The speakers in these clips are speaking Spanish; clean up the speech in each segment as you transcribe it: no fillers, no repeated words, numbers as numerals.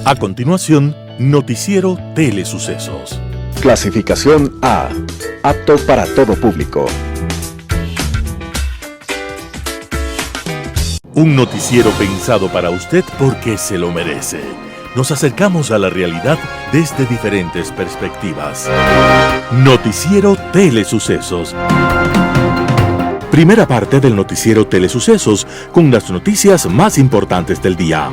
A continuación, Noticiero Telesucesos. Clasificación A. Apto para todo público. Un noticiero pensado para usted porque se lo merece. Nos acercamos a la realidad desde diferentes perspectivas. Noticiero Telesucesos. Primera parte del Noticiero Telesucesos con las noticias más importantes del día.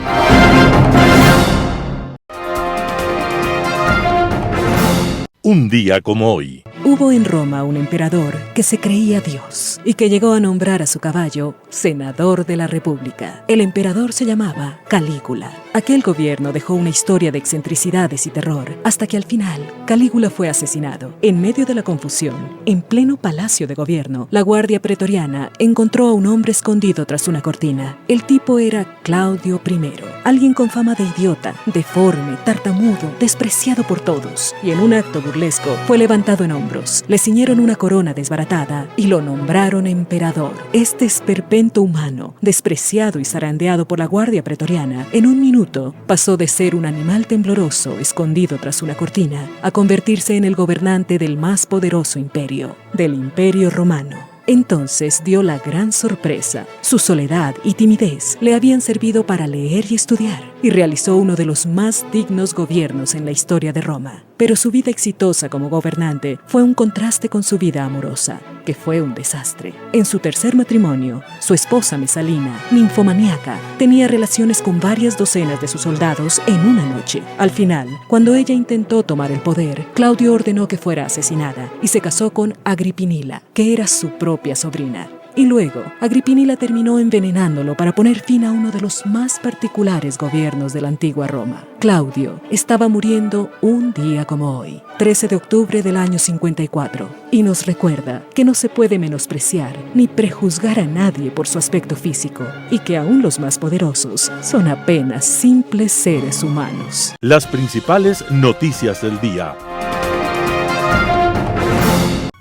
Un día como hoy. Hubo en Roma un emperador que se creía Dios y que llegó a nombrar a su caballo senador de la República. El emperador se llamaba Calígula. Aquel gobierno dejó una historia de excentricidades y terror hasta que al final Calígula fue asesinado. En medio de la confusión, en pleno palacio de gobierno, la guardia pretoriana encontró a un hombre escondido tras una cortina. El tipo era Claudio I, alguien con fama de idiota, deforme, tartamudo, despreciado por todos, y en un acto burlesco fue levantado en hombros. Le ciñeron una corona desbaratada y lo nombraron emperador. Este esperpento humano, despreciado y zarandeado por la guardia pretoriana, en un minuto pasó de ser un animal tembloroso escondido tras una cortina a convertirse en el gobernante del más poderoso imperio, del Imperio Romano. Entonces dio la gran sorpresa. Su soledad y timidez le habían servido para leer y estudiar, y realizó uno de los más dignos gobiernos en la historia de Roma. Pero su vida exitosa como gobernante fue un contraste con su vida amorosa, que fue un desastre. En su tercer matrimonio, su esposa Mesalina, ninfomaníaca, tenía relaciones con varias docenas de sus soldados en una noche. Al final, cuando ella intentó tomar el poder, Claudio ordenó que fuera asesinada y se casó con Agripinila, que era su propia sobrina. Y luego, Agripinila terminó envenenándolo para poner fin a uno de los más particulares gobiernos de la antigua Roma. Claudio estaba muriendo un día como hoy, 13 de octubre del año 54, y nos recuerda que no se puede menospreciar ni prejuzgar a nadie por su aspecto físico, y que aún los más poderosos son apenas simples seres humanos. Las principales noticias del día.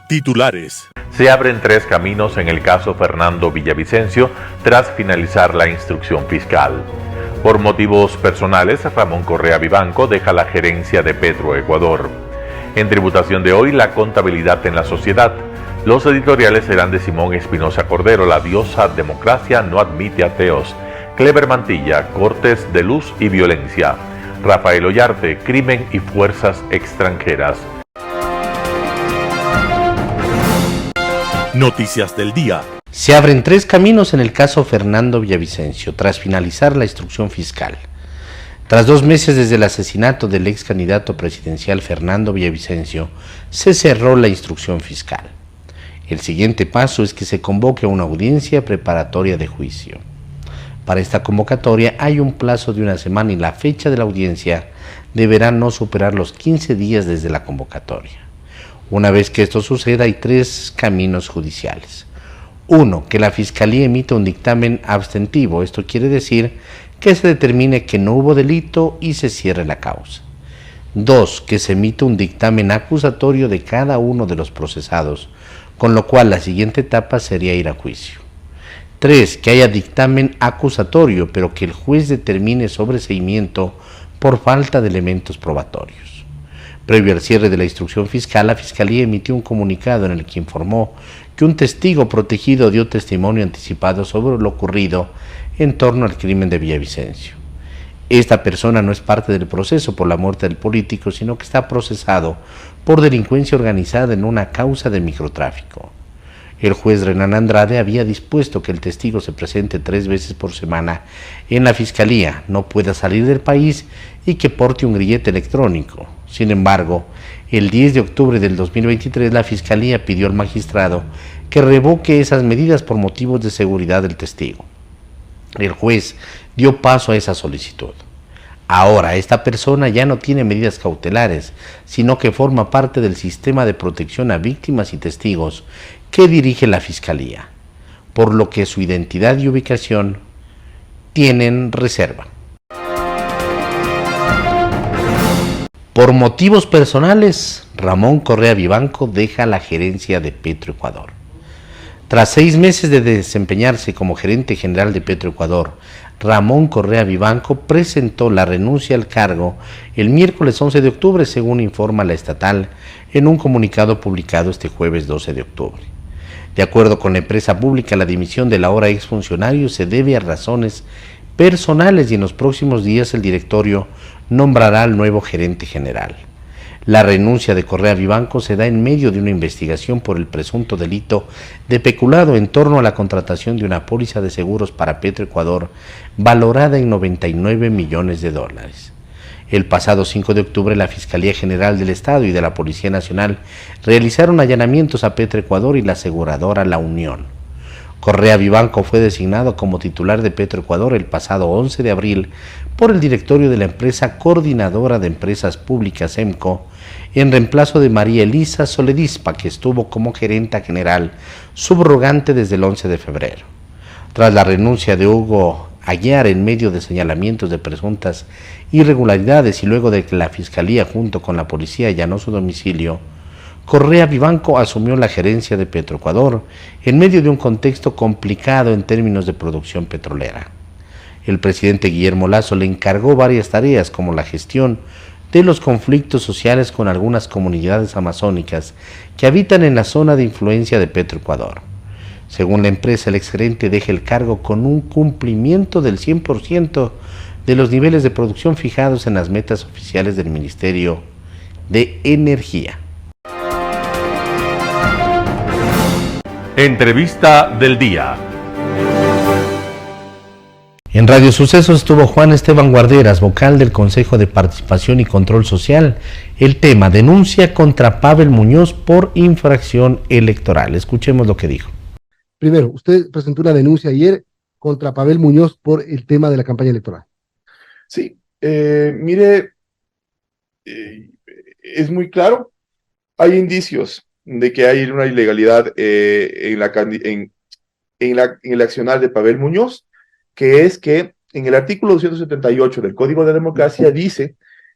Titulares. Se abren 3 caminos en el caso Fernando Villavicencio tras finalizar la instrucción fiscal. Por motivos personales, Ramón Correa Vivanco deja la gerencia de Petroecuador. En tributación de hoy, la contabilidad en la sociedad. Los editoriales serán de Simón Espinosa Cordero, La diosa democracia no admite ateos. Clever Mantilla, Cortes de luz y violencia. Rafael Ollarte, crimen y fuerzas extranjeras. Noticias del día. Se abren 3 caminos en el caso Fernando Villavicencio tras finalizar la instrucción fiscal. Tras 2 meses desde el asesinato del ex candidato presidencial Fernando Villavicencio, se cerró la instrucción fiscal. El siguiente paso es que se convoque a una audiencia preparatoria de juicio. Para esta convocatoria hay un plazo de 1 semana y la fecha de la audiencia deberá no superar los 15 días desde la convocatoria. Una vez que esto suceda, hay 3 caminos judiciales. 1. Que la Fiscalía emita un dictamen abstentivo. Esto quiere decir que se determine que no hubo delito y se cierre la causa. 2. Que se emita un dictamen acusatorio de cada uno de los procesados, con lo cual la siguiente etapa sería ir a juicio. 3. Que haya dictamen acusatorio, pero que el juez determine sobreseimiento por falta de elementos probatorios. Previo al cierre de la instrucción fiscal, la Fiscalía emitió un comunicado en el que informó que un testigo protegido dio testimonio anticipado sobre lo ocurrido en torno al crimen de Villavicencio. Esta persona no es parte del proceso por la muerte del político, sino que está procesado por delincuencia organizada en una causa de microtráfico. El juez Renan Andrade había dispuesto que el testigo se presente 3 veces por semana en la Fiscalía, no pueda salir del país y que porte un grillete electrónico. Sin embargo, el 10 de octubre del 2023 la Fiscalía pidió al magistrado que revoque esas medidas por motivos de seguridad del testigo. El juez dio paso a esa solicitud. Ahora, esta persona ya no tiene medidas cautelares, sino que forma parte del sistema de protección a víctimas y testigos que dirige la Fiscalía, por lo que su identidad y ubicación tienen reserva. Por motivos personales, Ramón Correa Vivanco deja la gerencia de Petroecuador. Tras 6 meses de desempeñarse como gerente general de Petroecuador, Ramón Correa Vivanco presentó la renuncia al cargo el miércoles 11 de octubre, según informa la estatal en un comunicado publicado este jueves 12 de octubre. De acuerdo con la empresa pública, la dimisión del ahora exfuncionario se debe a razones personales y en los próximos días el directorio nombrará al nuevo gerente general. La renuncia de Correa Vivanco se da en medio de una investigación por el presunto delito de peculado en torno a la contratación de una póliza de seguros para Petroecuador valorada en $99 millones. El pasado 5 de octubre, la Fiscalía General del Estado y de la Policía Nacional realizaron allanamientos a Petroecuador y la aseguradora La Unión. Correa Vivanco fue designado como titular de Petroecuador el pasado 11 de abril por el directorio de la empresa Coordinadora de Empresas Públicas EMCO, en reemplazo de María Elisa Soledispa, que estuvo como gerenta general subrogante desde el 11 de febrero. Tras la renuncia de Hugo Aguiar en medio de señalamientos de presuntas irregularidades y luego de que la Fiscalía junto con la policía allanó su domicilio, Correa Vivanco asumió la gerencia de Petroecuador en medio de un contexto complicado en términos de producción petrolera. El presidente Guillermo Lasso le encargó varias tareas como la gestión de los conflictos sociales con algunas comunidades amazónicas que habitan en la zona de influencia de Petroecuador. Según la empresa, el exgerente deja el cargo con un cumplimiento del 100% de los niveles de producción fijados en las metas oficiales del Ministerio de Energía. Entrevista del día. En Radio Sucesos estuvo Juan Esteban Guarderas, vocal del Consejo de Participación y Control Social. El tema: denuncia contra Pavel Muñoz por infracción electoral. Escuchemos lo que dijo. Primero, usted presentó una denuncia ayer contra Pavel Muñoz por el tema de la campaña electoral. Sí, mire, es muy claro, hay indicios de que hay una ilegalidad en el accionar de Pavel Muñoz, que es que en el artículo 278 del Código de Democracia dice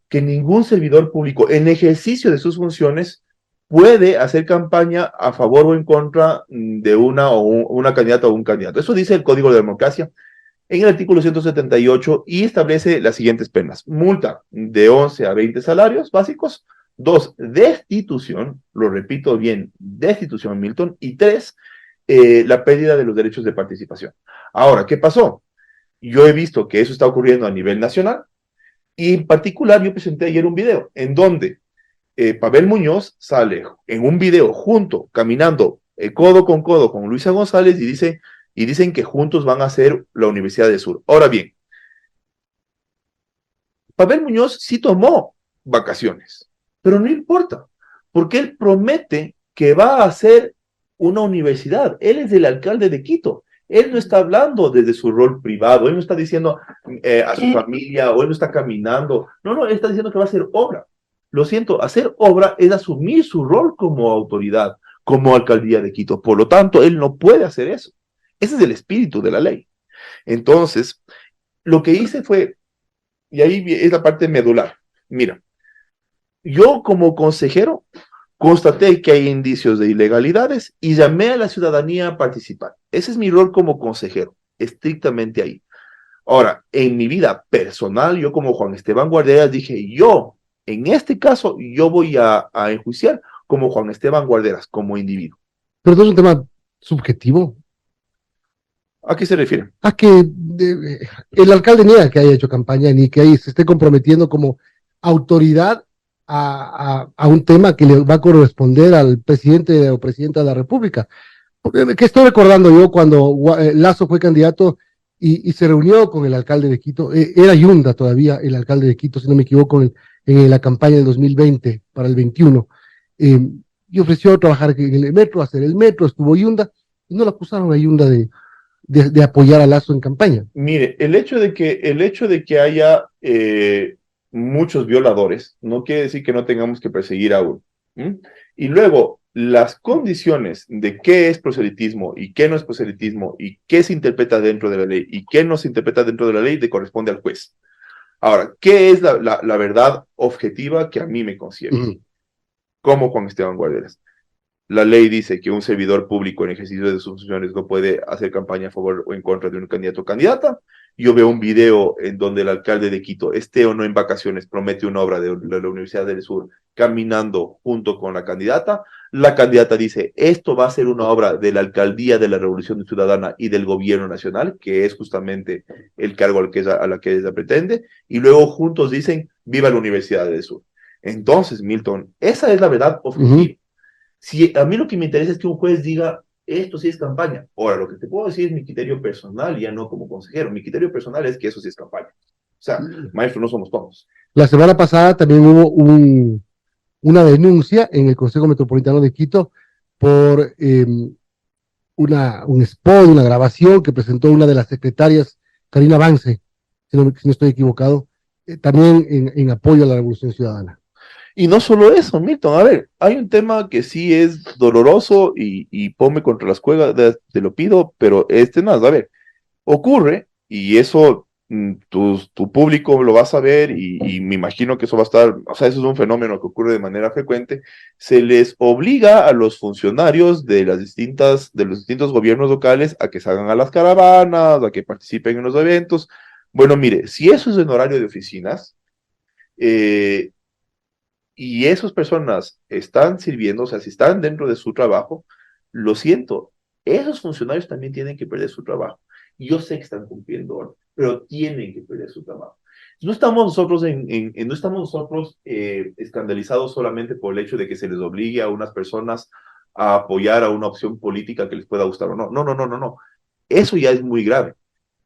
que ningún servidor público en ejercicio de sus funciones puede hacer campaña a favor o en contra de una candidata o un candidato. Eso dice el Código de Democracia en el artículo 178 y establece las siguientes penas: multa de 11 a 20 salarios básicos, 2, destitución, lo repito bien, destitución, Milton, y 3, la pérdida de los derechos de participación. Ahora, ¿qué pasó? Yo he visto que eso está ocurriendo a nivel nacional y en particular yo presenté ayer un video en donde Pavel Muñoz sale en un video caminando codo con Luisa González y dicen que juntos van a hacer la Universidad del Sur. Ahora bien, Pavel Muñoz sí tomó vacaciones, pero no importa, porque él promete que va a hacer una universidad. Él es el alcalde de Quito. Él no está hablando desde su rol privado, él no está diciendo a su familia, o él no está caminando. No, él está diciendo que va a hacer obra. Lo siento, hacer obra es asumir su rol como autoridad, como alcaldía de Quito. Por lo tanto, él no puede hacer eso. Ese es el espíritu de la ley. Entonces, lo que hice fue, y ahí es la parte medular. Mira, yo como consejero constaté que hay indicios de ilegalidades y llamé a la ciudadanía a participar. Ese es mi rol como consejero, estrictamente ahí. Ahora, en mi vida personal, yo como Juan Esteban Guarderas dije, en este caso, yo voy a enjuiciar como Juan Esteban Guarderas, como individuo. Pero no es un tema subjetivo. ¿A qué se refiere? A que el alcalde niega que haya hecho campaña ni que se esté comprometiendo como autoridad a un tema que le va a corresponder al presidente o presidenta de la República. ¿Qué estoy recordando yo cuando Lasso fue candidato y se reunió con el alcalde de Quito? Era Yunda todavía el alcalde de Quito, si no me equivoco, en la campaña del 2020 para el 21. Y ofreció trabajar en el metro, hacer el metro, estuvo Yunda, y no lo acusaron a Yunda de apoyar a Lasso en campaña. Mire, el hecho de que haya muchos violadores no quiere decir que no tengamos que perseguir a uno. Y luego, las condiciones de qué es proselitismo y qué no es proselitismo y qué se interpreta dentro de la ley y qué no se interpreta dentro de la ley le corresponde al juez. Ahora, ¿qué es la verdad objetiva que a mí me concierne? Como Juan Esteban Guarderas. La ley dice que un servidor público en ejercicio de sus funciones no puede hacer campaña a favor o en contra de un candidato o candidata. Yo veo un video en donde el alcalde de Quito, esté o no en vacaciones, promete una obra de la Universidad del Sur caminando junto con la candidata. La candidata dice, esto va a ser una obra de la Alcaldía de la Revolución Ciudadana y del Gobierno Nacional, que es justamente el cargo a la que ella pretende, y luego juntos dicen, viva la Universidad del Sur. Entonces, Milton, esa es la verdad objetiva. Si a mí lo que me interesa es que un juez diga, esto sí es campaña. Ahora, lo que te puedo decir es mi criterio personal, ya no como consejero. Mi criterio personal es que eso sí es campaña. O sea, maestro, no somos todos. La semana pasada también hubo una denuncia en el Consejo Metropolitano de Quito por un spot, una grabación que presentó una de las secretarias, Karina Vance, si no estoy equivocado, también en apoyo a la Revolución Ciudadana. Y no solo eso, Milton, a ver, hay un tema que sí es doloroso y ponme contra las cuerdas, te lo pido, pero nada, a ver, ocurre, y eso tu público lo va a saber, y me imagino que eso va a estar, o sea, eso es un fenómeno que ocurre de manera frecuente, se les obliga a los funcionarios de los distintos gobiernos locales a que salgan a las caravanas, a que participen en los eventos. Bueno, mire, si eso es en horario de oficinas, y esas personas están sirviendo, o sea, si están dentro de su trabajo, lo siento, esos funcionarios también tienen que perder su trabajo. Yo sé que están cumpliendo orden, pero tienen que perder su trabajo. No estamos nosotros, no estamos nosotros escandalizados solamente por el hecho de que se les obligue a unas personas a apoyar a una opción política que les pueda gustar o no. No, no, no, no, no. Eso ya es muy grave.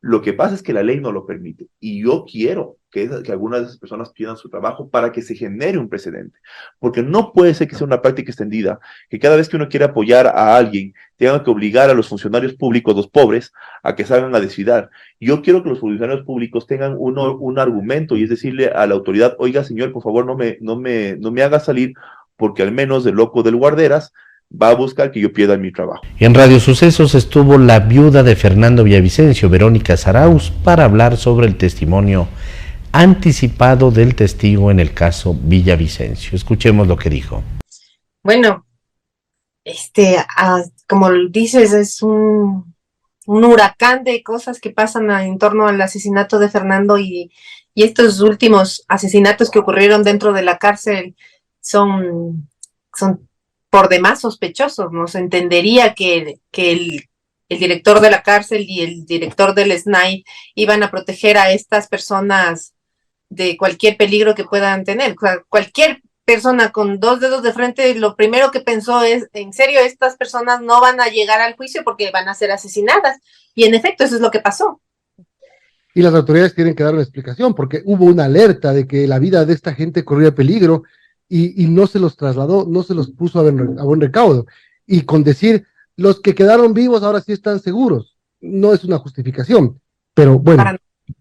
Lo que pasa es que la ley no lo permite, y yo quiero que algunas de esas personas pierdan su trabajo para que se genere un precedente, porque no puede ser que sea una práctica extendida, que cada vez que uno quiere apoyar a alguien, tenga que obligar a los funcionarios públicos, los pobres, a que salgan a desfilar. Yo quiero que los funcionarios públicos tengan un argumento, y es decirle a la autoridad, oiga señor, por favor no me haga salir, porque al menos el loco del guarderas va a buscar que yo pierda mi trabajo. En Radio Sucesos estuvo la viuda de Fernando Villavicencio, Verónica Sarauz, para hablar sobre el testimonio anticipado del testigo en el caso Villavicencio. Escuchemos lo que dijo. Bueno, como dices, es un huracán de cosas que pasan en torno al asesinato de Fernando, y estos últimos asesinatos que ocurrieron dentro de la cárcel son por demás sospechosos. No se entendería que el director de la cárcel y el director del SNAI iban a proteger a estas personas de cualquier peligro que puedan tener. O sea, cualquier persona con dos dedos de frente, lo primero que pensó es, en serio, estas personas no van a llegar al juicio porque van a ser asesinadas. Y en efecto, eso es lo que pasó. Y las autoridades tienen que dar una explicación, porque hubo una alerta de que la vida de esta gente corría peligro, y no se los trasladó, no se los puso a buen recaudo. Y con decir, los que quedaron vivos ahora sí están seguros, no es una justificación. Pero bueno,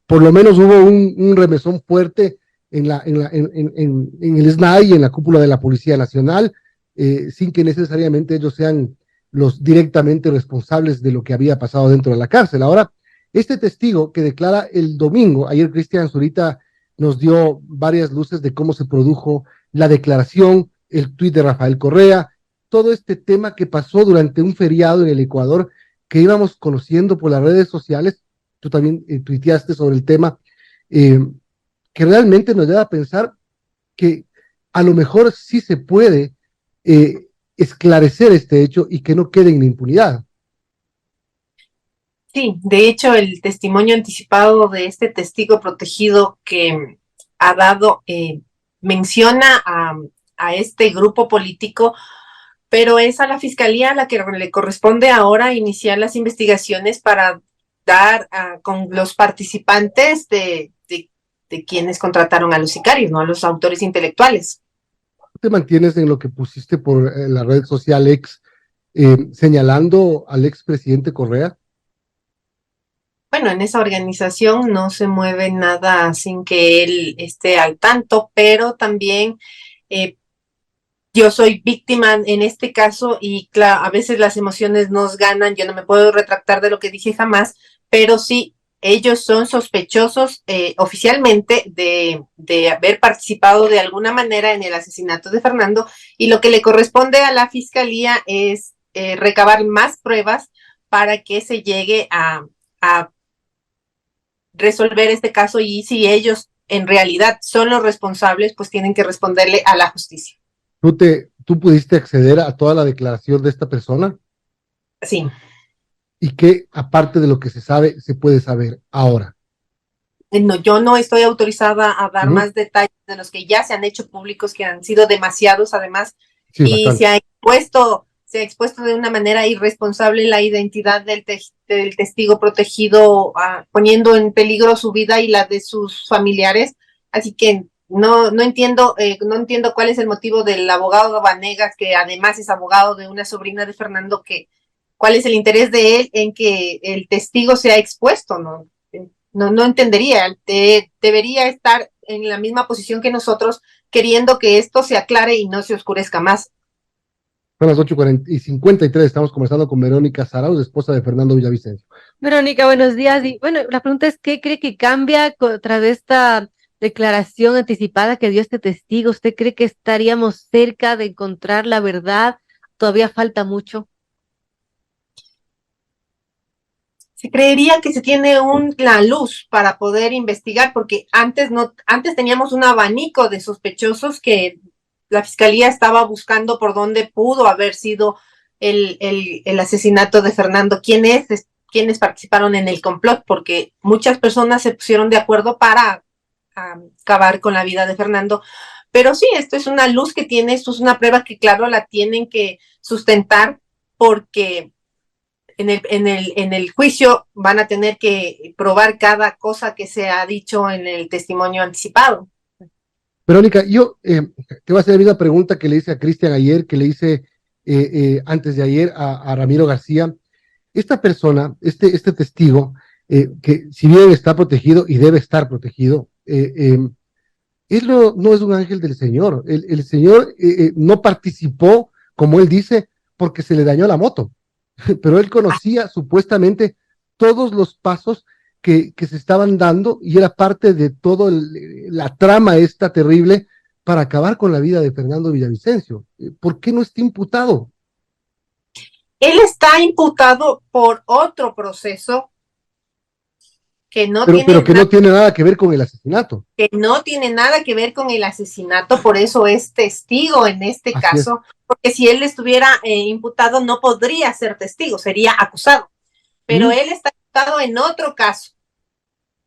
por lo menos hubo un remesón fuerte en el SNAI y en la cúpula de la Policía Nacional, sin que necesariamente ellos sean los directamente responsables de lo que había pasado dentro de la cárcel. Ahora, este testigo que declara el domingo, ayer Cristian Zurita nos dio varias luces de cómo se produjo la declaración, el tuit de Rafael Correa, todo este tema que pasó durante un feriado en el Ecuador, que íbamos conociendo por las redes sociales. Tú también tuiteaste sobre el tema, que realmente nos lleva a pensar que a lo mejor sí se puede esclarecer este hecho y que no quede en la impunidad. Sí, de hecho, el testimonio anticipado de este testigo protegido que ha dado, menciona a este grupo político, pero es a la fiscalía a la que le corresponde ahora iniciar las investigaciones para dar con los participantes de quienes contrataron a los sicarios, no a los autores intelectuales. ¿Te mantienes en lo que pusiste por la red social X, señalando al expresidente Correa? Bueno, en esa organización no se mueve nada sin que él esté al tanto, pero también yo soy víctima en este caso, y claro, a veces las emociones nos ganan. Yo no me puedo retractar de lo que dije jamás, pero sí ellos son sospechosos oficialmente de haber participado de alguna manera en el asesinato de Fernando, y lo que le corresponde a la fiscalía es recabar más pruebas para que se llegue a resolver este caso, y si ellos en realidad son los responsables, pues tienen que responderle a la justicia. ¿Tú pudiste acceder a toda la declaración de esta persona? Sí. ¿Y qué, aparte de lo que se sabe, se puede saber ahora? No, yo no estoy autorizada a dar más detalles de los que ya se han hecho públicos, que han sido demasiados además, sí, y bastante. se ha expuesto de una manera irresponsable la identidad del testigo protegido, poniendo en peligro su vida y la de sus familiares. Así que no entiendo cuál es el motivo del abogado Vanegas, que además es abogado de una sobrina de Fernando, cuál es el interés de él en que el testigo sea expuesto, ¿no? No entendería. Debería estar en la misma posición que nosotros, queriendo que esto se aclare y no se oscurezca más. Son las 8:53, estamos conversando con Verónica Zarauz, esposa de Fernando Villavicencio. Verónica, buenos días. Y bueno, la pregunta es, ¿qué cree que cambia tras esta declaración anticipada que dio este testigo? ¿Usted cree que estaríamos cerca de encontrar la verdad? ¿Todavía falta mucho? Se creería que se tiene la luz para poder investigar, porque antes teníamos un abanico de sospechosos que la fiscalía estaba buscando por dónde pudo haber sido el asesinato de Fernando, quiénes participaron en el complot, porque muchas personas se pusieron de acuerdo para acabar con la vida de Fernando. Pero sí, esto es una luz que tiene, esto es una prueba que claro la tienen que sustentar, porque en el juicio van a tener que probar cada cosa que se ha dicho en el testimonio anticipado. Verónica, yo te voy a hacer la misma pregunta que le hice a Cristian ayer, que le hice antes de ayer a Ramiro García. Esta persona, este testigo, que si bien está protegido y debe estar protegido, él no es un ángel del Señor. El Señor no participó, como él dice, porque se le dañó la moto. Pero él conocía supuestamente todos los pasos que se estaban dando y era parte de toda la trama esta terrible para acabar con la vida de Fernando Villavicencio. ¿Por qué no está imputado? Él está imputado por otro proceso que no tiene nada que ver con el asesinato. Que no tiene nada que ver con el asesinato, por eso es testigo en este caso, porque si él estuviera imputado no podría ser testigo, sería acusado, pero él está imputado en otro caso.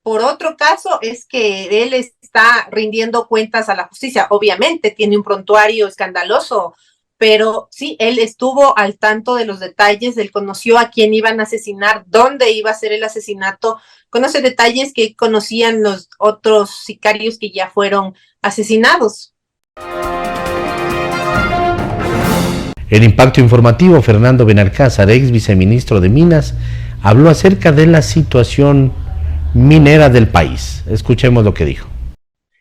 Por otro caso es que él está rindiendo cuentas a la justicia. Obviamente tiene un prontuario escandaloso, pero sí, él estuvo al tanto de los detalles, él conoció a quién iban a asesinar, dónde iba a ser el asesinato, conoce detalles que conocían los otros sicarios que ya fueron asesinados. En Impacto Informativo, Fernando Benalcázar, ex viceministro de Minas, habló acerca de la situación minera del país. Escuchemos lo que dijo.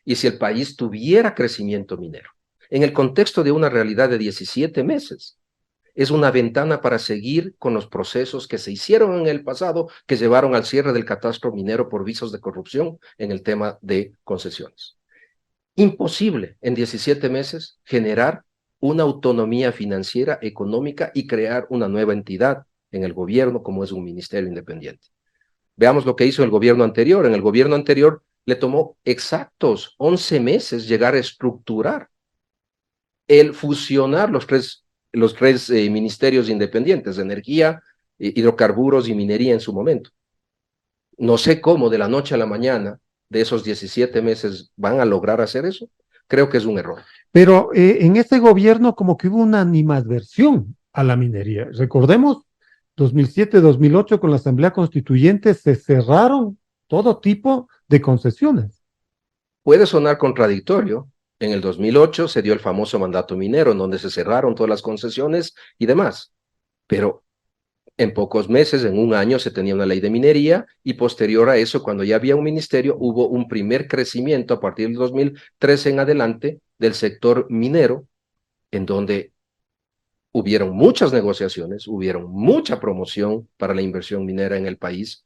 Y si el país tuviera crecimiento minero, en el contexto de una realidad de 17 meses, es una ventana para seguir con los procesos que se hicieron en el pasado, que llevaron al cierre del catastro minero por visos de corrupción en el tema de concesiones. Imposible en 17 meses generar una autonomía financiera, económica y crear una nueva entidad en el gobierno como es un ministerio independiente. Veamos lo que hizo el gobierno anterior. En el gobierno anterior le tomó exactos 11 meses llegar a estructurar el fusionar los tres ministerios independientes, de energía, hidrocarburos y minería en su momento. No sé cómo de la noche a la mañana de esos 17 meses van a lograr hacer eso. Creo que es un error. Pero en este gobierno como que hubo una animadversión a la minería. Recordemos, 2007-2008 con la Asamblea Constituyente se cerraron todo tipo de concesiones. Puede sonar contradictorio. En el 2008 se dio el famoso mandato minero, en donde se cerraron todas las concesiones y demás. Pero en pocos meses, en un año, se tenía una ley de minería y posterior a eso, cuando ya había un ministerio, hubo un primer crecimiento a partir del 2013 en adelante del sector minero, en donde hubieron muchas negociaciones, hubieron mucha promoción para la inversión minera en el país,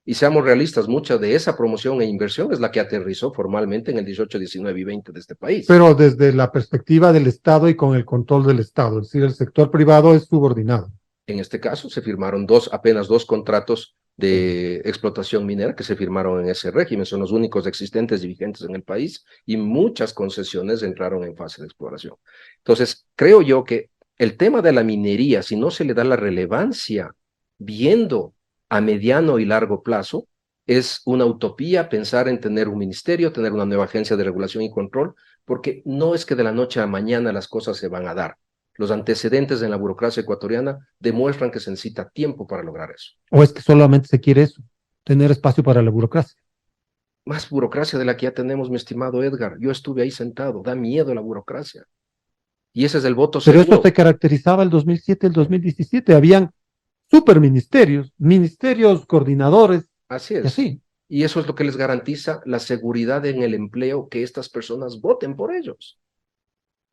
Y seamos realistas, mucha de esa promoción e inversión es la que aterrizó formalmente en el 18, 19 y 20 de este país. Pero desde la perspectiva del Estado y con el control del Estado, es decir, el sector privado es subordinado. En este caso se firmaron apenas dos contratos de explotación minera que se firmaron en ese régimen, son los únicos existentes y vigentes en el país, y muchas concesiones entraron en fase de exploración. Entonces, creo yo que el tema de la minería, si no se le da la relevancia viendo a mediano y largo plazo, es una utopía pensar en tener un ministerio, tener una nueva agencia de regulación y control, porque no es que de la noche a mañana las cosas se van a dar. Los antecedentes en la burocracia ecuatoriana demuestran que se necesita tiempo para lograr eso. ¿O es que solamente se quiere eso, tener espacio para la burocracia? Más burocracia de la que ya tenemos, mi estimado Edgar. Yo estuve ahí sentado, da miedo la burocracia. Y ese es el voto Pero seguro. esto se caracterizaba el 2007, el 2017, habían superministerios, ministerios coordinadores. Así es. Así. Y eso es lo que les garantiza la seguridad en el empleo, que estas personas voten por ellos.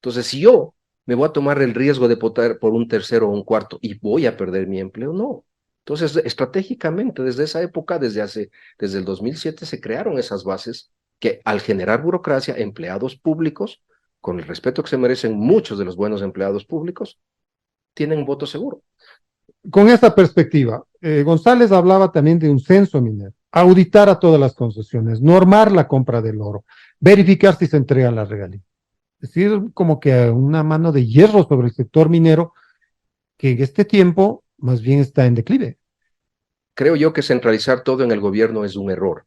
Entonces, si yo me voy a tomar el riesgo de votar por un tercero o un cuarto y voy a perder mi empleo, no. Entonces, estratégicamente, desde esa época, desde el 2007, se crearon esas bases que al generar burocracia, empleados públicos, con el respeto que se merecen muchos de los buenos empleados públicos, tienen voto seguro. Con esta perspectiva, González hablaba también de un censo minero, auditar a todas las concesiones, normar la compra del oro, verificar si se entregan las regalías. Es decir, como que una mano de hierro sobre el sector minero, que en este tiempo más bien está en declive. Creo yo que centralizar todo en el gobierno es un error.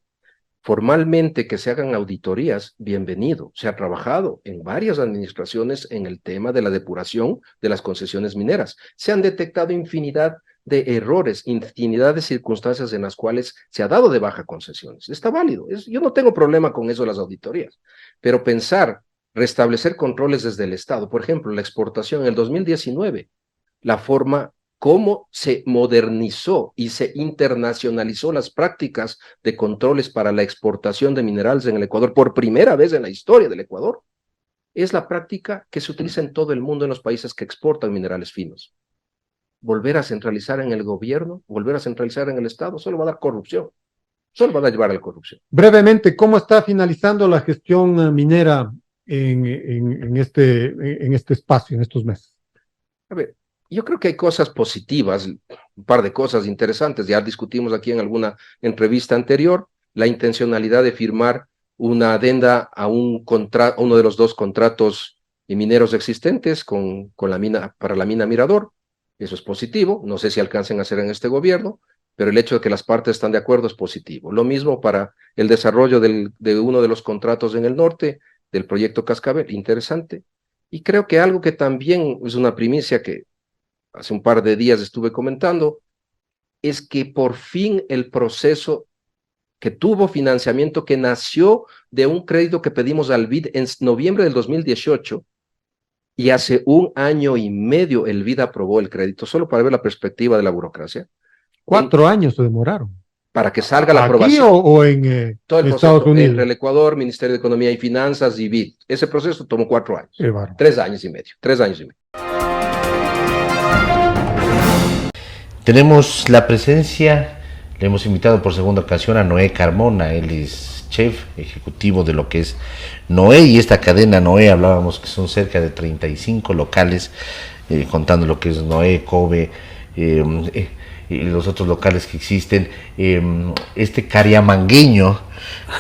Formalmente que se hagan auditorías, bienvenido. Se ha trabajado en varias administraciones en el tema de la depuración de las concesiones mineras. Se han detectado infinidad de errores, infinidad de circunstancias en las cuales se ha dado de baja concesiones. Está válido. Yo no tengo problema con eso de las auditorías. Pero restablecer controles desde el Estado, por ejemplo, la exportación en el 2019, la forma cómo se modernizó y se internacionalizó las prácticas de controles para la exportación de minerales en el Ecuador por primera vez en la historia del Ecuador, es la práctica que se utiliza en todo el mundo en los países que exportan minerales finos. Volver a centralizar en el gobierno, volver a centralizar en el Estado, solo va a dar corrupción, solo va a llevar a la corrupción. Brevemente, ¿cómo está finalizando la gestión minera en este espacio, en estos meses? A ver, yo creo que hay cosas positivas, un par de cosas interesantes. Ya discutimos aquí en alguna entrevista anterior la intencionalidad de firmar una adenda a uno de los dos contratos mineros existentes para la mina Mirador. Eso es positivo. No sé si alcancen a hacer en este gobierno, pero el hecho de que las partes están de acuerdo es positivo. Lo mismo para el desarrollo de uno de los contratos en el norte, del proyecto Cascabel, interesante. Y creo que algo que también es una primicia que hace un par de días estuve comentando, es que por fin el proceso que tuvo financiamiento, que nació de un crédito que pedimos al BID en noviembre del 2018, y hace 1 año y medio el BID aprobó el crédito, solo para ver la perspectiva de la burocracia. 4 años se demoraron. Para que salga la ¿Aquí aprobación. o en todo el Estados proceso Unidos? entre el Ecuador, Ministerio de Economía y Finanzas y BID. Ese proceso tomó 4 años. 3 años y medio. 3 años y medio. Tenemos la presencia, le hemos invitado por segunda ocasión a Noé Carmona. Él es chef ejecutivo de lo que es Noé, y esta cadena Noé, hablábamos que son cerca de 35 locales, contando lo que es Noé, Kobe, y los otros locales que existen. Este cariamangueño,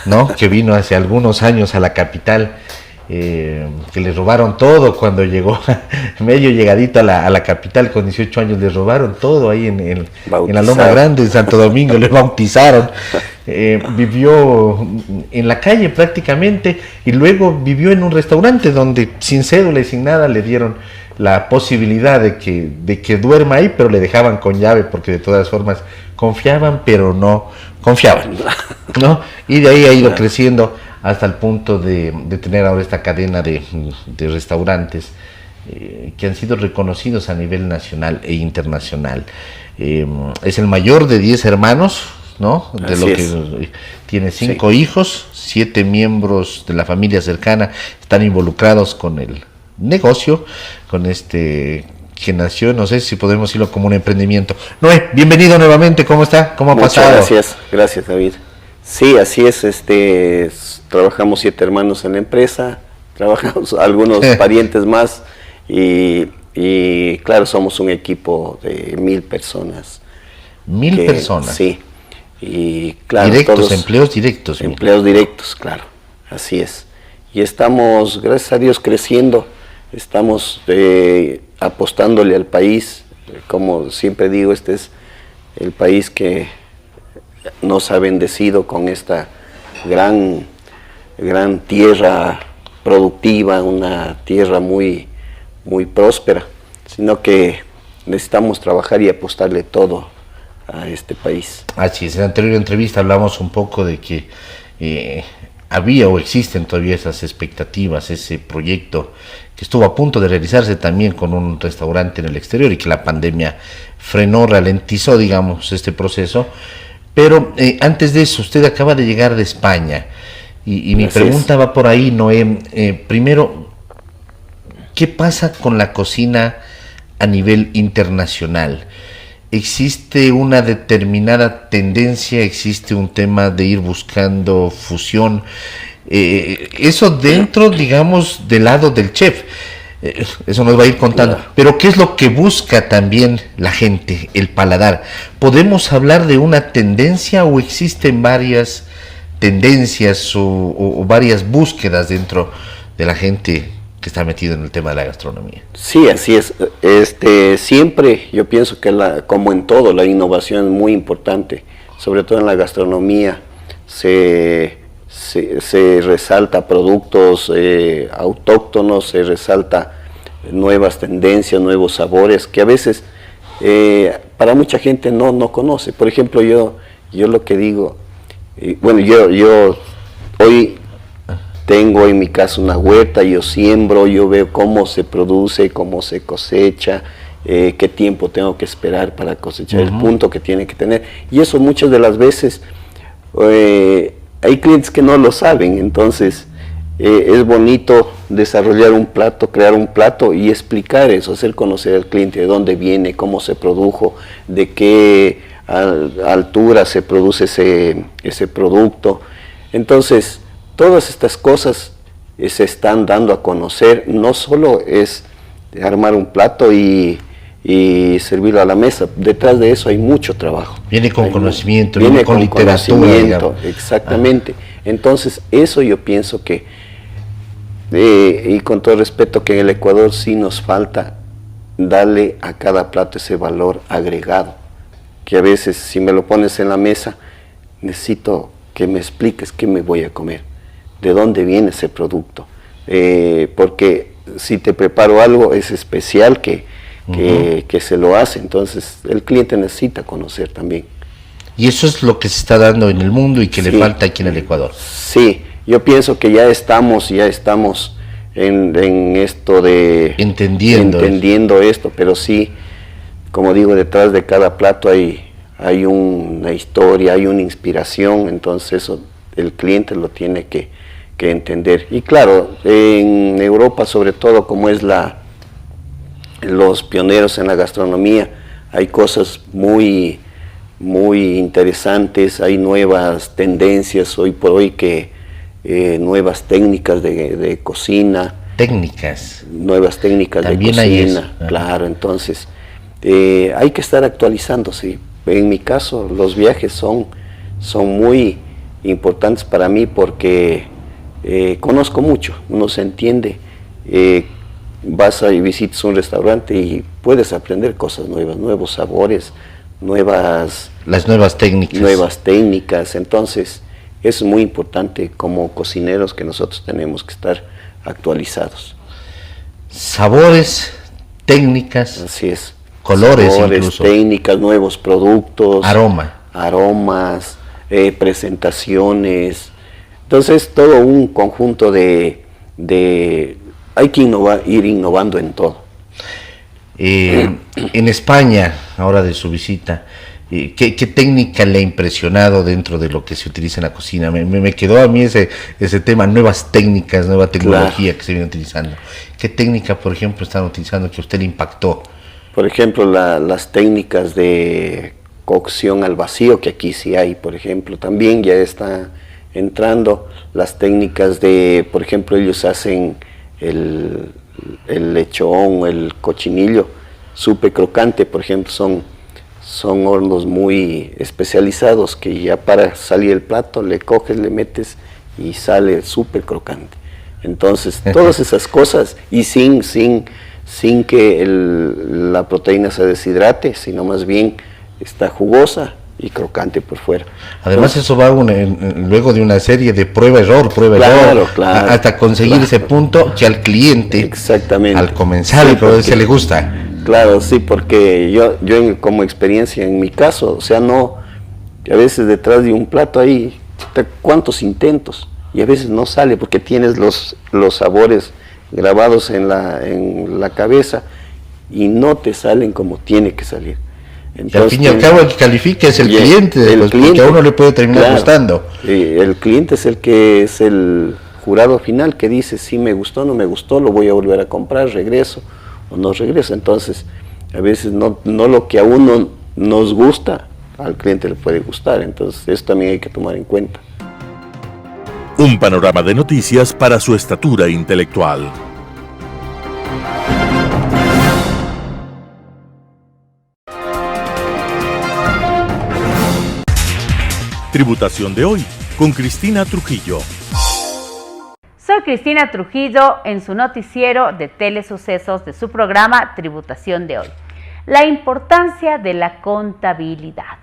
¿no?, que vino hace algunos años a la capital, que le robaron todo cuando llegó, medio llegadito a la capital con 18 años, le robaron todo ahí en la Loma Grande, en Santo Domingo, le bautizaron. Vivió en la calle prácticamente, y luego vivió en un restaurante donde sin cédula y sin nada le dieron la posibilidad de que duerma ahí, pero le dejaban con llave, porque de todas formas confiaban, pero no confiaban, ¿no? Y de ahí ha ido creciendo hasta el punto de tener ahora esta cadena de restaurantes que han sido reconocidos a nivel nacional e internacional. Es el mayor de 10 hermanos, ¿no? De lo que tiene 5 hijos, 7 miembros de la familia cercana están involucrados con el negocio, con este que nació, no sé si podemos decirlo como un emprendimiento. Noé, bienvenido nuevamente, ¿cómo está? ¿Cómo ha pasado? Muchas gracias David. Sí, así es, trabajamos 7 hermanos en la empresa, trabajamos algunos parientes más y claro, somos un equipo de 1000 personas. 1000 personas. Sí. Y claro, directos, empleos directos. Empleos directos, claro, así es. Y estamos, gracias a Dios, creciendo, estamos apostándole al país. Como siempre digo, este es el país que nos ha bendecido con esta gran tierra productiva, una tierra muy próspera, sino que necesitamos trabajar y apostarle todo a este país. Así es, en la anterior entrevista hablamos un poco de que había o existen todavía esas expectativas, ese proyecto que estuvo a punto de realizarse también con un restaurante en el exterior y que la pandemia frenó, ralentizó, digamos, este proceso. Pero antes de eso, usted acaba de llegar de España y mi pregunta va por ahí, Noé. Primero, ¿qué pasa con la cocina a nivel internacional? ¿Existe una determinada tendencia? ¿Existe un tema de ir buscando fusión? Eso dentro, digamos, del lado del chef. Eso nos va a ir contando. Claro. Pero ¿qué es lo que busca también la gente, el paladar? ¿Podemos hablar de una tendencia o existen varias tendencias o varias búsquedas dentro de la gente que está metido en el tema de la gastronomía? Sí, así es. Siempre yo pienso que como en todo, la innovación es muy importante, sobre todo en la gastronomía. Se resalta productos autóctonos, se resalta nuevas tendencias, nuevos sabores que a veces para mucha gente no conoce. Por ejemplo, yo lo que digo, bueno, yo hoy tengo en mi casa una huerta, yo siembro, yo veo cómo se produce, cómo se cosecha, qué tiempo tengo que esperar para cosechar, el punto que tiene que tener. Y eso muchas de las veces hay clientes que no lo saben, entonces es bonito desarrollar un plato, crear un plato y explicar eso, hacer conocer al cliente de dónde viene, cómo se produjo, de qué altura se produce ese producto. Entonces, todas estas cosas se están dando a conocer, no solo es armar un plato y servirlo a la mesa, detrás de eso hay mucho trabajo. Viene con conocimiento, viene con literatura. Exactamente. Entonces, eso yo pienso que, y con todo respeto, que en el Ecuador sí nos falta darle a cada plato ese valor agregado, que a veces si me lo pones en la mesa, necesito que me expliques qué me voy a comer, de dónde viene ese producto, porque si te preparo algo es especial que se lo hace, entonces el cliente necesita conocer también. Y eso es lo que se está dando en el mundo y que le falta aquí en el Ecuador. Sí, yo pienso que ya estamos en esto de entendiendo esto, pero sí, como digo, detrás de cada plato hay una historia, hay una inspiración, entonces eso el cliente lo tiene que entender. Y claro, en Europa sobre todo, como es los pioneros en la gastronomía, hay cosas muy interesantes, hay nuevas tendencias hoy por hoy, nuevas técnicas de cocina. Nuevas técnicas también de cocina, claro, entonces hay que estar actualizándose. En mi caso, los viajes son muy importantes para mí porque conozco mucho, uno se entiende, vas y visitas un restaurante y puedes aprender cosas nuevas, nuevos sabores, las nuevas técnicas. Entonces es muy importante como cocineros que nosotros tenemos que estar actualizados. Sabores, técnicas, así es, colores, incluso técnicas, nuevos productos, aromas, presentaciones. Entonces todo un conjunto de hay que ir innovando en todo. En España, ahora de su visita, ¿qué técnica le ha impresionado dentro de lo que se utiliza en la cocina? Me quedó a mí ese tema, nuevas técnicas, nueva tecnología que se viene utilizando. ¿Qué técnica, por ejemplo, están utilizando que a usted le impactó Por ejemplo, las técnicas de cocción al vacío, que aquí sí hay, por ejemplo, también ya está entrando. Las técnicas de, por ejemplo, ellos hacen el lechón, el cochinillo, súper crocante, por ejemplo, son hornos muy especializados que ya para salir el plato le coges, le metes y sale súper crocante. Entonces, todas esas cosas, y sin que la proteína se deshidrate, sino más bien está jugosa y crocante por fuera. Además, eso va luego de una serie de prueba-error, claro, hasta conseguir ese punto que al cliente, exactamente, al comenzar el proceso, se le gusta. Claro, sí, porque yo como experiencia en mi caso, o sea, a veces detrás de un plato hay cuántos intentos, y a veces no sale porque tienes los sabores grabados en la cabeza y no te salen como tiene que salir. Entonces, y al fin y al cabo el que califica es el cliente, porque a uno le puede terminar gustando. El cliente es el que es el jurado final que dice si me gustó, no me gustó, lo voy a volver a comprar, regreso o no regreso. Entonces, a veces no lo que a uno nos gusta, al cliente le puede gustar. Entonces, eso también hay que tomar en cuenta. Un panorama de noticias para su estatura intelectual. Tributación de hoy con Cristina Trujillo. Soy Cristina Trujillo en su noticiero de Telesucesos de su programa Tributación de hoy. La importancia de la contabilidad.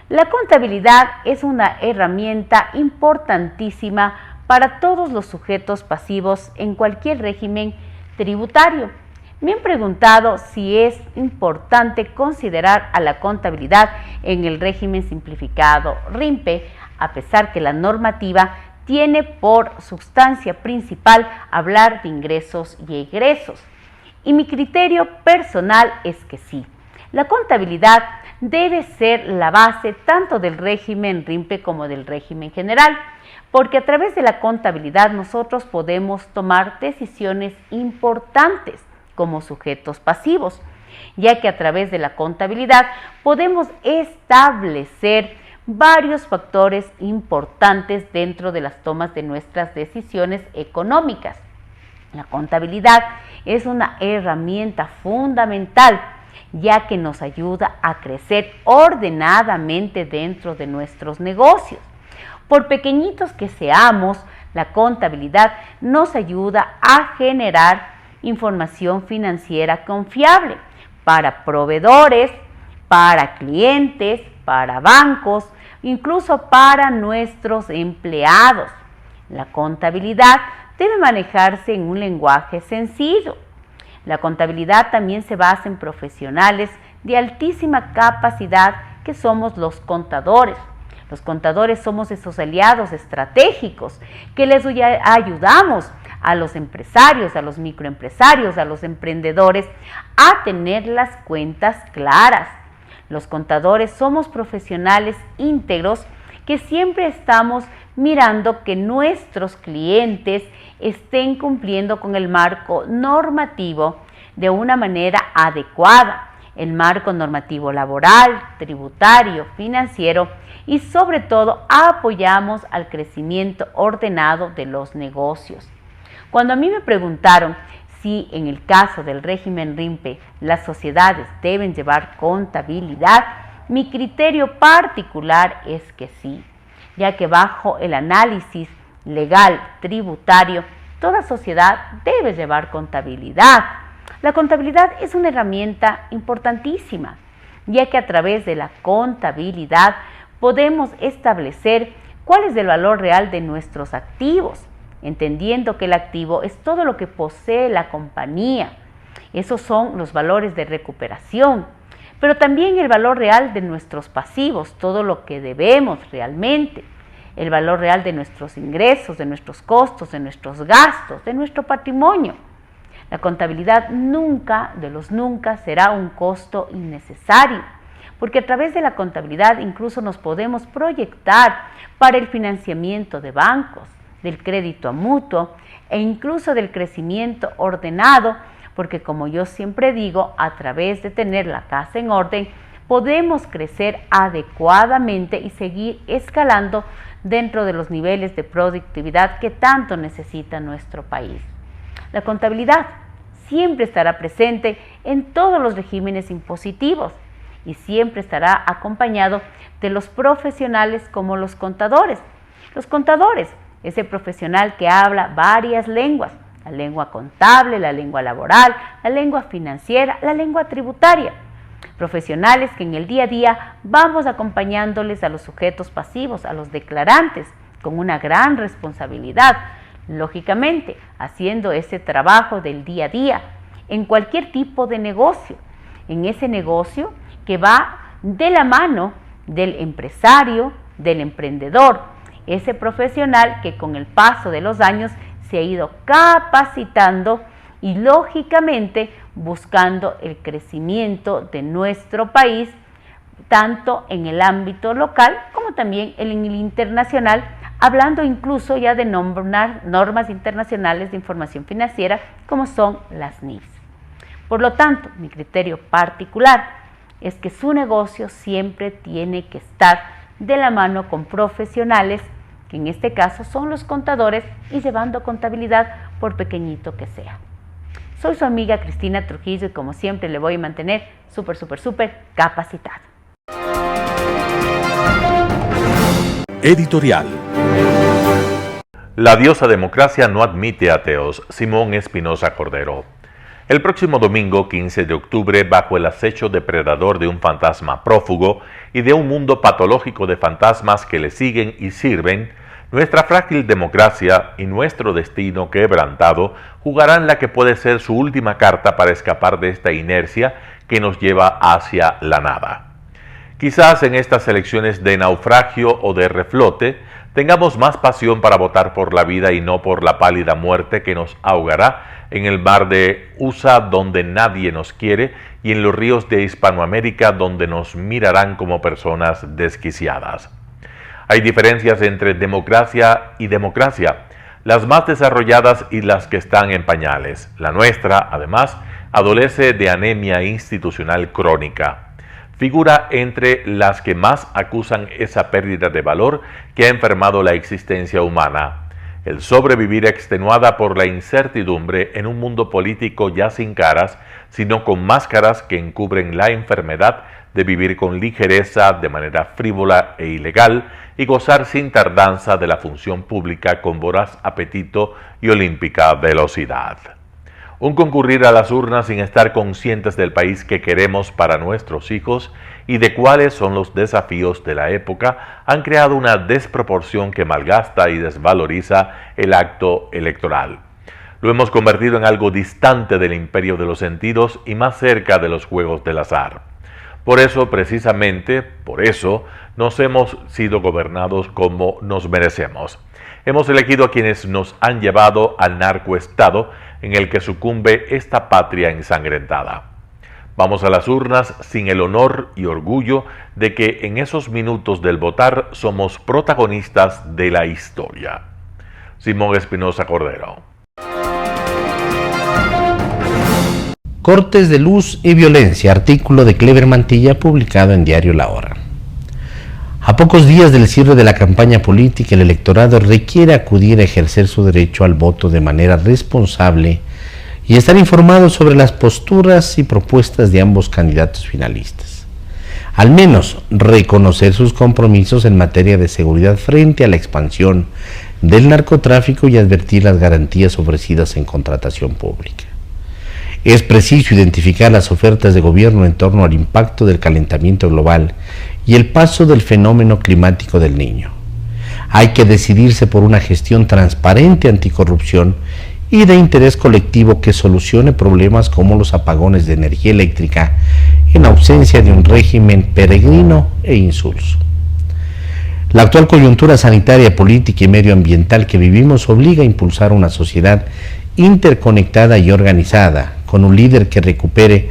La contabilidad es una herramienta importantísima para todos los sujetos pasivos en cualquier régimen tributario. Me han preguntado si es importante considerar a la contabilidad en el régimen simplificado RIMPE, a pesar que la normativa tiene por sustancia principal hablar de ingresos y egresos. Y mi criterio personal es que sí. La contabilidad debe ser la base tanto del régimen RIMPE como del régimen general, porque a través de la contabilidad nosotros podemos tomar decisiones importantes como sujetos pasivos, ya que a través de la contabilidad podemos establecer varios factores importantes dentro de las tomas de nuestras decisiones económicas. La contabilidad es una herramienta fundamental, ya que nos ayuda a crecer ordenadamente dentro de nuestros negocios. Por pequeñitos que seamos, la contabilidad nos ayuda a generar información financiera confiable para proveedores, para clientes, para bancos, incluso para nuestros empleados. La contabilidad debe manejarse en un lenguaje sencillo. La contabilidad también se basa en profesionales de altísima capacidad que somos los contadores. Los contadores somos esos aliados estratégicos que les ayudamos a los empresarios, a los microempresarios, a los emprendedores a tener las cuentas claras. Los contadores somos profesionales íntegros que siempre estamos mirando que nuestros clientes estén cumpliendo con el marco normativo de una manera adecuada, el marco normativo laboral, tributario, financiero, y sobre todo apoyamos al crecimiento ordenado de los negocios. Cuando a mí me preguntaron si en el caso del régimen RIMPE las sociedades deben llevar contabilidad, mi criterio particular es que sí, ya que bajo el análisis legal tributario, toda sociedad debe llevar contabilidad. La contabilidad es una herramienta importantísima, ya que a través de la contabilidad podemos establecer cuál es el valor real de nuestros activos, entendiendo que el activo es todo lo que posee la compañía. Esos son los valores de recuperación, pero también el valor real de nuestros pasivos, todo lo que debemos realmente, el valor real de nuestros ingresos, de nuestros costos, de nuestros gastos, de nuestro patrimonio. La contabilidad nunca, de los nunca, será un costo innecesario, porque a través de la contabilidad incluso nos podemos proyectar para el financiamiento de bancos, del crédito a mutuo e incluso del crecimiento ordenado, porque como yo siempre digo, a través de tener la casa en orden, podemos crecer adecuadamente y seguir escalando dentro de los niveles de productividad que tanto necesita nuestro país. La contabilidad siempre estará presente en todos los regímenes impositivos y siempre estará acompañado de los profesionales como los contadores. Los contadores, ese profesional que habla varias lenguas, la lengua contable, la lengua laboral, la lengua financiera, la lengua tributaria. Profesionales que en el día a día vamos acompañándoles a los sujetos pasivos, a los declarantes, con una gran responsabilidad, lógicamente, haciendo ese trabajo del día a día, en cualquier tipo de negocio, en ese negocio que va de la mano del empresario, del emprendedor, ese profesional que con el paso de los años se ha ido capacitando y lógicamente buscando el crecimiento de nuestro país, tanto en el ámbito local como también en el internacional, hablando incluso ya de normas internacionales de información financiera como son las NIFs. Por lo tanto, mi criterio particular es que su negocio siempre tiene que estar de la mano con profesionales, que en este caso son los contadores, y llevando contabilidad por pequeñito que sea. Soy su amiga Cristina Trujillo y como siempre le voy a mantener súper capacitada. Editorial. La diosa democracia no admite ateos. Simón Espinosa Cordero. El próximo domingo 15 de octubre, bajo el acecho depredador de un fantasma prófugo y de un mundo patológico de fantasmas que le siguen y sirven, nuestra frágil democracia y nuestro destino quebrantado jugarán la que puede ser su última carta para escapar de esta inercia que nos lleva hacia la nada. Quizás en estas elecciones de naufragio o de reflote tengamos más pasión para votar por la vida y no por la pálida muerte que nos ahogará en el mar de USA donde nadie nos quiere y en los ríos de Hispanoamérica donde nos mirarán como personas desquiciadas. Hay diferencias entre democracia y democracia, las más desarrolladas y las que están en pañales. La nuestra, además, adolece de anemia institucional crónica. Figura entre las que más acusan esa pérdida de valor que ha enfermado la existencia humana. El sobrevivir extenuada por la incertidumbre en un mundo político ya sin caras, sino con máscaras que encubren la enfermedad de vivir con ligereza, de manera frívola e ilegal, y gozar sin tardanza de la función pública con voraz apetito y olímpica velocidad. Un concurrir a las urnas sin estar conscientes del país que queremos para nuestros hijos y de cuáles son los desafíos de la época han creado una desproporción que malgasta y desvaloriza el acto electoral. Lo hemos convertido en algo distante del imperio de los sentidos y más cerca de los juegos del azar. Por eso, precisamente, por eso, nos hemos sido gobernados como nos merecemos. Hemos elegido a quienes nos han llevado al narcoestado en el que sucumbe esta patria ensangrentada. Vamos a las urnas sin el honor y orgullo de que en esos minutos del votar somos protagonistas de la historia. Simón Espinosa Cordero. Cortes de luz y violencia, artículo de Clever Mantilla publicado en Diario La Hora. A pocos días del cierre de la campaña política, el electorado requiere acudir a ejercer su derecho al voto de manera responsable y estar informado sobre las posturas y propuestas de ambos candidatos finalistas. Al menos reconocer sus compromisos en materia de seguridad frente a la expansión del narcotráfico y advertir las garantías ofrecidas en contratación pública. Es preciso identificar las ofertas de gobierno en torno al impacto del calentamiento global y el paso del fenómeno climático del Niño. Hay que decidirse por una gestión transparente anticorrupción y de interés colectivo que solucione problemas como los apagones de energía eléctrica en ausencia de un régimen peregrino e insulso. La actual coyuntura sanitaria, política y medioambiental que vivimos obliga a impulsar una sociedad interconectada y organizada, con un líder que recupere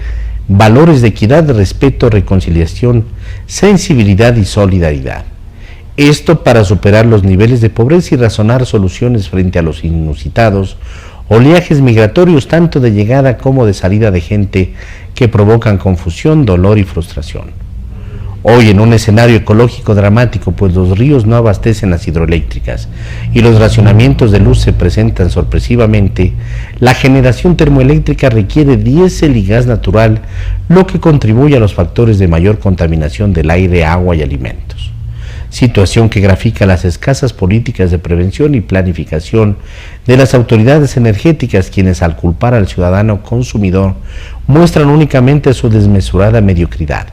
valores de equidad, respeto, reconciliación, sensibilidad y solidaridad. Esto para superar los niveles de pobreza y razonar soluciones frente a los inusitados oleajes migratorios tanto de llegada como de salida de gente que provocan confusión, dolor y frustración. Hoy en un escenario ecológico dramático, pues los ríos no abastecen las hidroeléctricas y los racionamientos de luz se presentan sorpresivamente, la generación termoeléctrica requiere diésel y gas natural, lo que contribuye a los factores de mayor contaminación del aire, agua y alimentos. Situación que grafica las escasas políticas de prevención y planificación de las autoridades energéticas, quienes al culpar al ciudadano consumidor muestran únicamente su desmesurada mediocridad.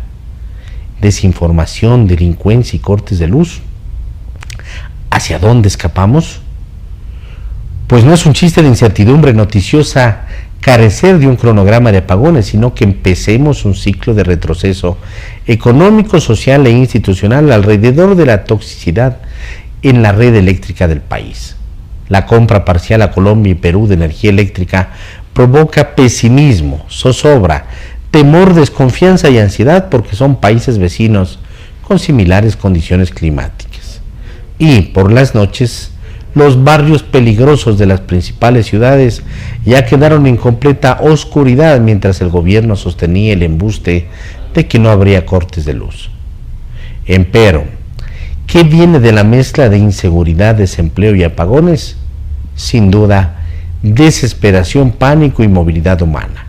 Desinformación, delincuencia y cortes de luz. ¿Hacia dónde escapamos? Pues no es un chiste de incertidumbre noticiosa carecer de un cronograma de apagones, sino que empecemos un ciclo de retroceso económico, social e institucional alrededor de la toxicidad en la red eléctrica del país. La compra parcial a Colombia y Perú de energía eléctrica provoca pesimismo, zozobra, temor, desconfianza y ansiedad porque son países vecinos con similares condiciones climáticas. Y por las noches, los barrios peligrosos de las principales ciudades ya quedaron en completa oscuridad mientras el gobierno sostenía el embuste de que no habría cortes de luz. Empero, ¿qué viene de la mezcla de inseguridad, desempleo y apagones? Sin duda, desesperación, pánico y movilidad humana.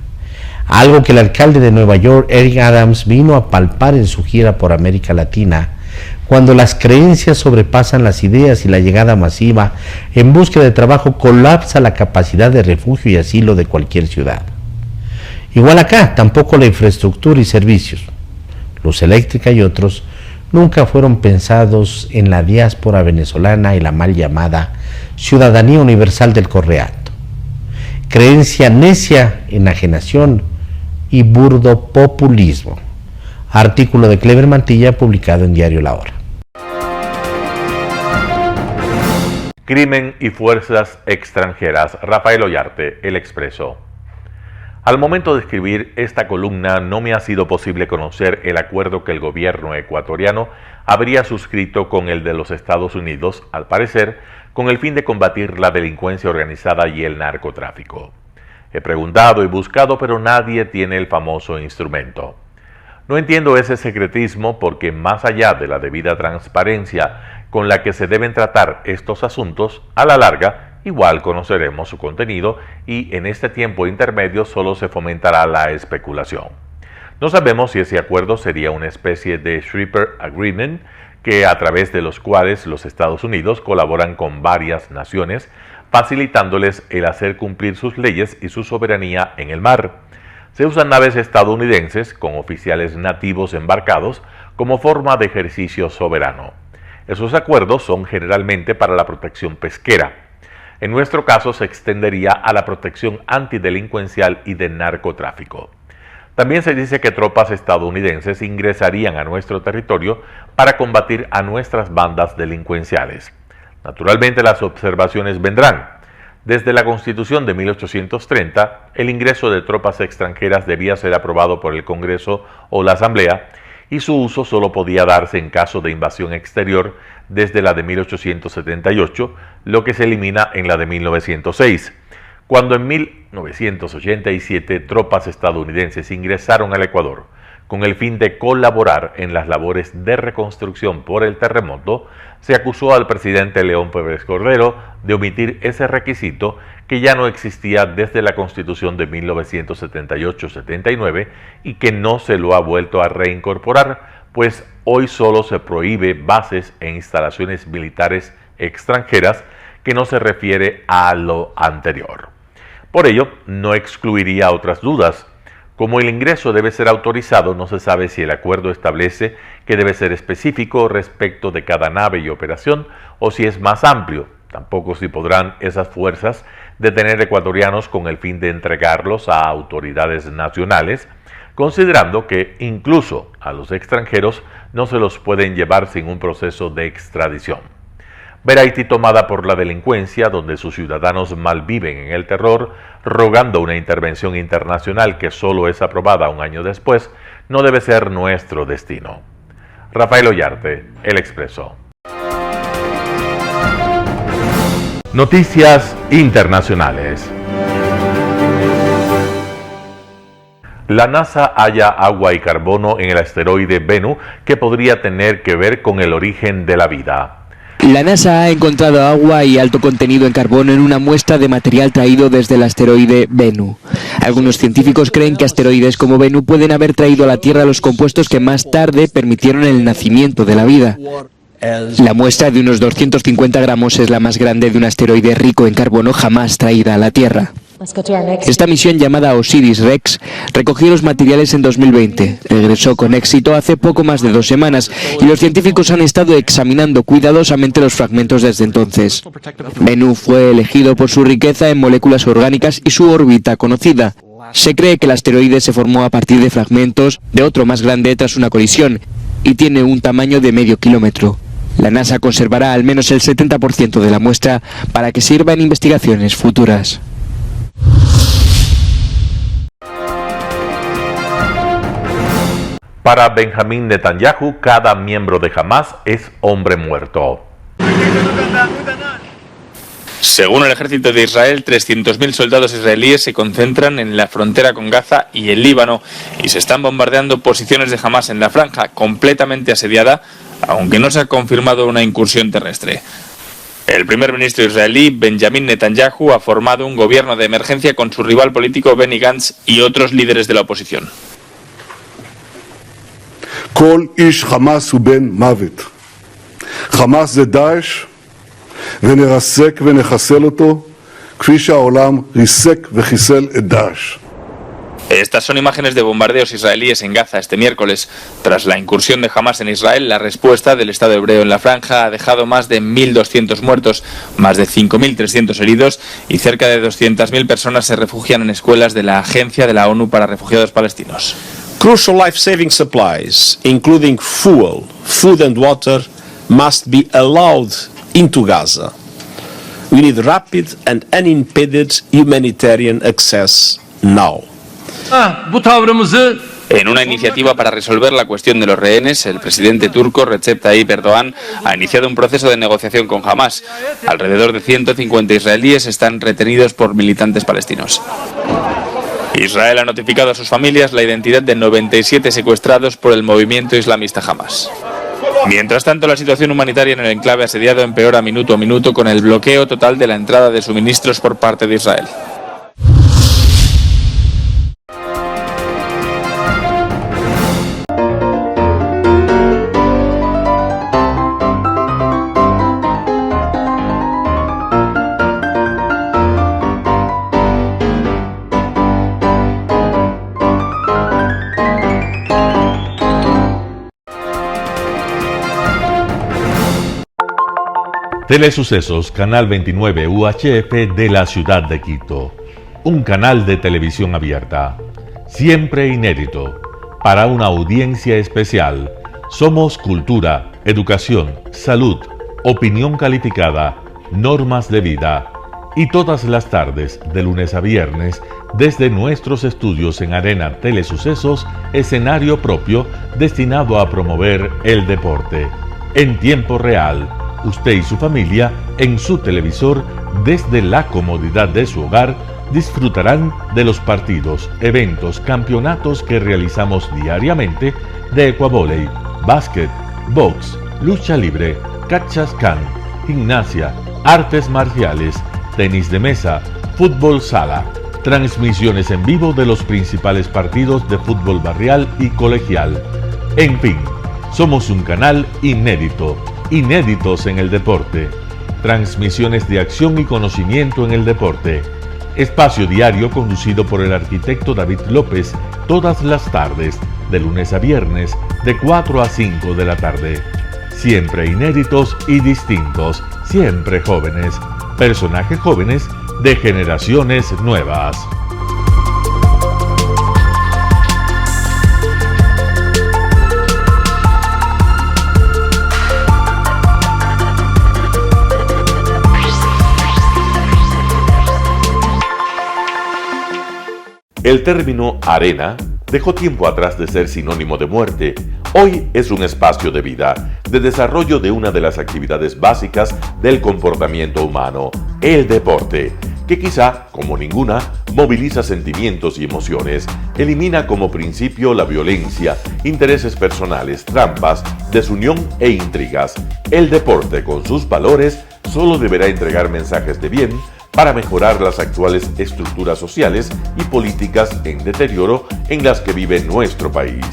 Algo que el alcalde de Nueva York, Eric Adams, vino a palpar en su gira por América Latina, cuando las creencias sobrepasan las ideas y la llegada masiva en búsqueda de trabajo colapsa la capacidad de refugio y asilo de cualquier ciudad. Igual acá, tampoco la infraestructura y servicios, luz eléctrica y otros, nunca fueron pensados en la diáspora venezolana y la mal llamada ciudadanía universal del Correato. Creencia necia, enajenación y burdo populismo. Artículo de Clever Mantilla publicado en Diario La Hora. Crimen y fuerzas extranjeras. Rafael Ollarte, El Expreso. Al momento de escribir esta columna no me ha sido posible conocer el acuerdo que el gobierno ecuatoriano habría suscrito con el de los Estados Unidos, al parecer, con el fin de combatir la delincuencia organizada y el narcotráfico. He preguntado y buscado, pero nadie tiene el famoso instrumento. No entiendo ese secretismo porque más allá de la debida transparencia con la que se deben tratar estos asuntos, a la larga igual conoceremos su contenido y en este tiempo intermedio solo se fomentará la especulación. No sabemos si ese acuerdo sería una especie de Shrieper Agreement, que a través de los cuales los Estados Unidos colaboran con varias naciones, facilitándoles el hacer cumplir sus leyes y su soberanía en el mar. Se usan naves estadounidenses con oficiales nativos embarcados como forma de ejercicio soberano. Esos acuerdos son generalmente para la protección pesquera. En nuestro caso se extendería a la protección antidelincuencial y de narcotráfico. También se dice que tropas estadounidenses ingresarían a nuestro territorio para combatir a nuestras bandas delincuenciales. Naturalmente las observaciones vendrán. Desde la Constitución de 1830, el ingreso de tropas extranjeras debía ser aprobado por el Congreso o la Asamblea y su uso solo podía darse en caso de invasión exterior desde la de 1878, lo que se elimina en la de 1906. Cuando en 1987 tropas estadounidenses ingresaron al Ecuador con el fin de colaborar en las labores de reconstrucción por el terremoto, se acusó al presidente León Pérez Cordero de omitir ese requisito que ya no existía desde la Constitución de 1978-79 y que no se lo ha vuelto a reincorporar, pues hoy solo se prohíbe bases e instalaciones militares extranjeras, que no se refiere a lo anterior. Por ello, no excluiría otras dudas. Como el ingreso debe ser autorizado, no se sabe si el acuerdo establece que debe ser específico respecto de cada nave y operación o si es más amplio. Tampoco si podrán esas fuerzas detener ecuatorianos con el fin de entregarlos a autoridades nacionales, considerando que incluso a los extranjeros no se los pueden llevar sin un proceso de extradición. Ver Haití tomada por la delincuencia, donde sus ciudadanos malviven en el terror, rogando una intervención internacional que solo es aprobada un año después, no debe ser nuestro destino. Rafael Ollarte, El Expreso. Noticias internacionales. La NASA halla agua y carbono en el asteroide Bennu que podría tener que ver con el origen de la vida. La NASA ha encontrado agua y alto contenido en carbono en una muestra de material traído desde el asteroide Bennu. Algunos científicos creen que asteroides como Bennu pueden haber traído a la Tierra los compuestos que más tarde permitieron el nacimiento de la vida. La muestra de unos 250 gramos es la más grande de un asteroide rico en carbono jamás traída a la Tierra. Esta misión llamada OSIRIS-REx recogió los materiales en 2020, regresó con éxito hace poco más de 2 semanas y los científicos han estado examinando cuidadosamente los fragmentos desde entonces. Bennu fue elegido por su riqueza en moléculas orgánicas y su órbita conocida. Se cree que el asteroide se formó a partir de fragmentos de otro más grande tras una colisión y tiene un tamaño de medio kilómetro. La NASA conservará al menos el 70% de la muestra para que sirva en investigaciones futuras. Para Benjamín Netanyahu, cada miembro de Hamas es hombre muerto. Según el ejército de Israel, 300.000 soldados israelíes se concentran en la frontera con Gaza y el Líbano y se están bombardeando posiciones de Hamas en la franja, completamente asediada, aunque no se ha confirmado una incursión terrestre. El primer ministro israelí, Benjamin Netanyahu, ha formado un gobierno de emergencia con su rival político Benny Gantz y otros líderes de la oposición. כל איש חמאס הוא בן מוות. חמאס זה דאעש, ונרסק ונחסל אותו, כפי שהעולם ריסק וחיסל את דאעש. Estas son imágenes de bombardeos israelíes en Gaza este miércoles. Tras la incursión de Hamas en Israel, la respuesta del Estado hebreo en la franja ha dejado más de 1.200 muertos, más de 5.300 heridos y cerca de 200.000 personas se refugian en escuelas de la Agencia de la ONU para Refugiados Palestinos. Crucial life-saving supplies, including fuel, food and water, must be allowed into Gaza. We need rapid and unimpeded humanitarian access now. En una iniciativa para resolver la cuestión de los rehenes, el presidente turco Recep Tayyip Erdogan ha iniciado un proceso de negociación con Hamas. Alrededor de 150 israelíes están retenidos por militantes palestinos. Israel ha notificado a sus familias la identidad de 97 secuestrados por el movimiento islamista Hamas. Mientras tanto, la situación humanitaria en el enclave asediado empeora minuto a minuto con el bloqueo total de la entrada de suministros por parte de Israel. Telesucesos, Canal 29 UHF de la ciudad de Quito. Un canal de televisión abierta. Siempre inédito. Para una audiencia especial. Somos cultura, educación, salud, opinión calificada, normas de vida. Y todas las tardes, de lunes a viernes, desde nuestros estudios en Arena Telesucesos, escenario propio destinado a promover el deporte. En tiempo real. Usted y su familia, en su televisor, desde la comodidad de su hogar, disfrutarán de los partidos, eventos, campeonatos que realizamos diariamente de ecuavóley, básquet, box, lucha libre, cachascán, gimnasia, artes marciales, tenis de mesa, fútbol sala, transmisiones en vivo de los principales partidos de fútbol barrial y colegial. En fin, somos un canal inédito. Inéditos en el deporte, transmisiones de acción y conocimiento en el deporte, espacio diario conducido por el arquitecto David López todas las tardes, de lunes a viernes, de 4 a 5 de la tarde. Siempre inéditos y distintos, siempre jóvenes, personajes jóvenes de generaciones nuevas. El término arena dejó tiempo atrás de ser sinónimo de muerte. Hoy es un espacio de vida, de desarrollo de una de las actividades básicas del comportamiento humano, el deporte. que quizá, como ninguna, moviliza sentimientos y emociones, elimina como principio la violencia, intereses personales, trampas, desunión e intrigas. El deporte, con sus valores, solo deberá entregar mensajes de bien para mejorar las actuales estructuras sociales y políticas en deterioro en las que vive nuestro país.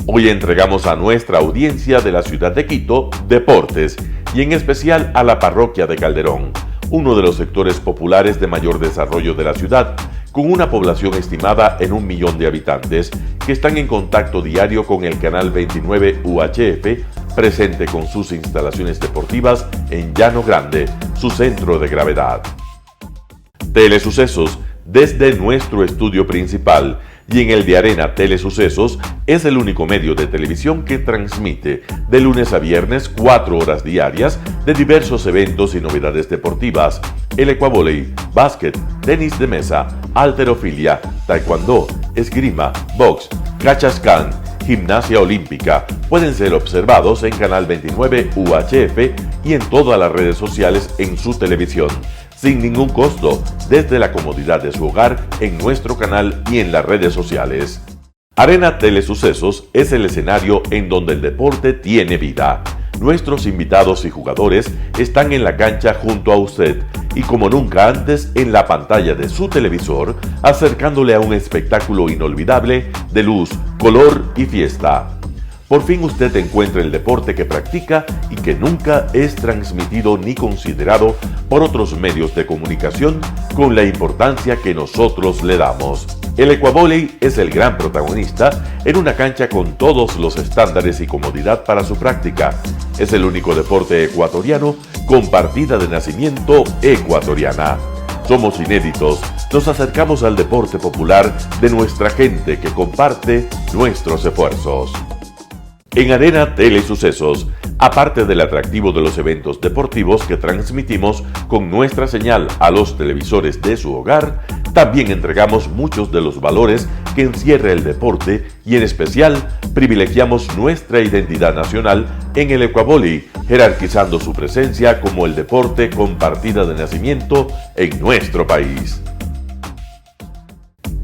Hoy entregamos a nuestra audiencia de la ciudad de Quito deportes, y en especial a la parroquia de Calderón, uno de los sectores populares de mayor desarrollo de la ciudad, con una población estimada en 1 millón de habitantes, que están en contacto diario con el canal 29 UHF, presente con sus instalaciones deportivas en Llano Grande, su centro de gravedad. Telesucesos, desde nuestro estudio principal y en el de Arena Telesucesos, es el único medio de televisión que transmite de lunes a viernes 4 horas diarias de diversos eventos y novedades deportivas: el ecuavóley, básquet, tenis de mesa, halterofilia, taekwondo, esgrima, box, cachascán, gimnasia olímpica. Pueden ser observados en Canal 29 UHF y en todas las redes sociales en su televisión, sin ningún costo, desde la comodidad de su hogar, en nuestro canal y en las redes sociales. Arena Telesucesos es el escenario en donde el deporte tiene vida. Nuestros invitados y jugadores están en la cancha junto a usted y como nunca antes en la pantalla de su televisor, acercándole a un espectáculo inolvidable de luz, color y fiesta. Por fin usted encuentra el deporte que practica y que nunca es transmitido ni considerado por otros medios de comunicación con la importancia que nosotros le damos. El ecuavóley es el gran protagonista en una cancha con todos los estándares y comodidad para su práctica. Es el único deporte ecuatoriano con partida de nacimiento ecuatoriana. Somos inéditos, nos acercamos al deporte popular de nuestra gente que comparte nuestros esfuerzos. En Arena Telesucesos, aparte del atractivo de los eventos deportivos que transmitimos con nuestra señal a los televisores de su hogar, también entregamos muchos de los valores que encierra el deporte y en especial privilegiamos nuestra identidad nacional en el ecuavóley, jerarquizando su presencia como el deporte con partida de nacimiento en nuestro país.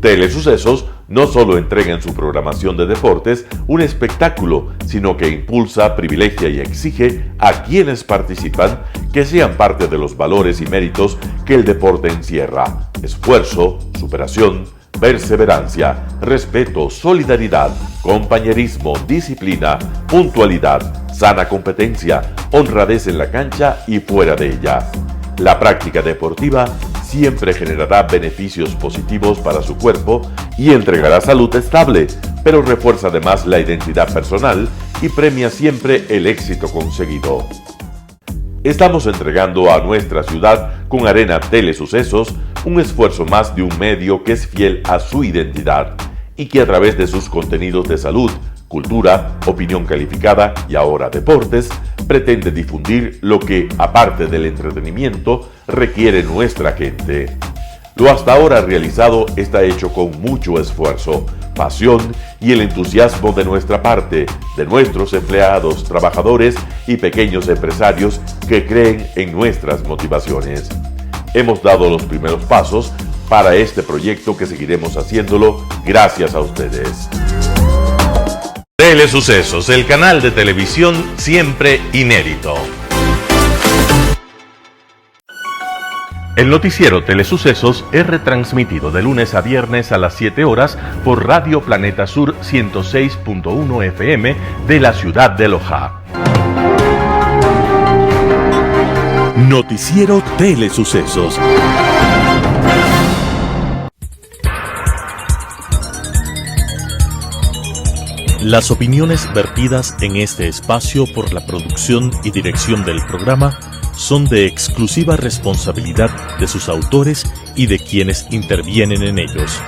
Telesucesos no solo entrega en su programación de deportes un espectáculo, sino que impulsa, privilegia y exige a quienes participan que sean parte de los valores y méritos que el deporte encierra: esfuerzo, superación, perseverancia, respeto, solidaridad, compañerismo, disciplina, puntualidad, sana competencia, honradez en la cancha y fuera de ella. La práctica deportiva siempre generará beneficios positivos para su cuerpo y entregará salud estable, pero refuerza además la identidad personal y premia siempre el éxito conseguido. Estamos entregando a nuestra ciudad con Arena Telesucesos un esfuerzo más de un medio que es fiel a su identidad y que a través de sus contenidos de salud, cultura, opinión calificada y ahora deportes, pretende difundir lo que, aparte del entretenimiento, requiere nuestra gente. Lo hasta ahora realizado está hecho con mucho esfuerzo, pasión y el entusiasmo de nuestra parte, de nuestros empleados, trabajadores y pequeños empresarios que creen en nuestras motivaciones. Hemos dado los primeros pasos para este proyecto que seguiremos haciéndolo gracias a ustedes. Telesucesos, el canal de televisión siempre inédito. El noticiero Telesucesos es retransmitido de lunes a viernes a las 7 horas por Radio Planeta Sur 106.1 FM de la ciudad de Loja. Noticiero Telesucesos. Las opiniones vertidas en este espacio por la producción y dirección del programa son de exclusiva responsabilidad de sus autores y de quienes intervienen en ellos.